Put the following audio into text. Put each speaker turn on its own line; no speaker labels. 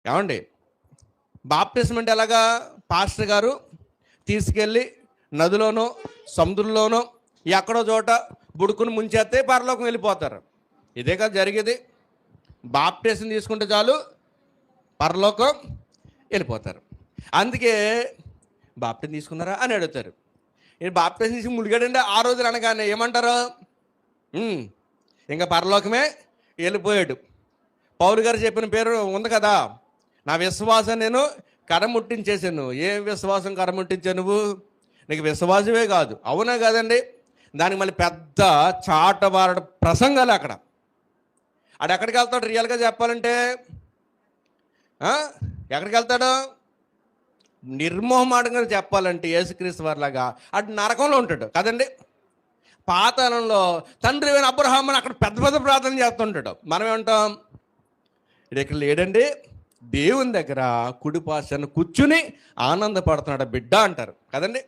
ఏమండి, బాప్టిజం అంటే ఎలాగా? పాస్టర్ గారు తీసుకెళ్ళి నదిలోనో సముద్రంలోనో ఎక్కడో చోట బుడుకుని ముంచేస్తే పరలోకం వెళ్ళిపోతారు. ఇదే కదా జరిగేది. బాప్టిజం తీసుకుంటే చాలు పరలోకం వెళ్ళిపోతారు. అందుకే బాప్టిజం తీసుకున్నారా అని అడుగుతారు. నేను బాప్టిజం తీసి ములిగాడండి ఆ రోజులు అనగానే ఏమంటారు? ఇంకా పరలోకమే వెళ్ళిపోయాడు. పౌలు గారు చెప్పిన పేరు ఉంది కదా, నా విశ్వాసం నేను కరముట్టించేసాను. ఏం విశ్వాసం కరముట్టించావు నువ్వు? నీకు విశ్వాసమే కాదు. అవునా కాదండి? దానికి మళ్ళీ పెద్ద చాటబారడ ప్రసంగాలు అక్కడ. ఆడు ఎక్కడికి వెళ్తాడు రియల్గా చెప్పాలంటే? ఎక్కడికి వెళ్తాడు? నిర్మోహమాటంగా చెప్పాలంటే యేసుక్రీస్తు వారిలాగా అటు నరకంలో ఉంటాడు కదండి. పాతాళంలో తండ్రి అయిన అబ్రహాం అని అక్కడ పెద్ద పెద్ద ప్రార్థన చేస్తుంటాడు. మనం ఏమంటాం? ఇక్కడ లేడండి, దేవుని దగ్గర కుడిపాశాన్ని కూర్చుని ఆనందపడుతున్నాడు బిడ్డ అంటారు కదండి.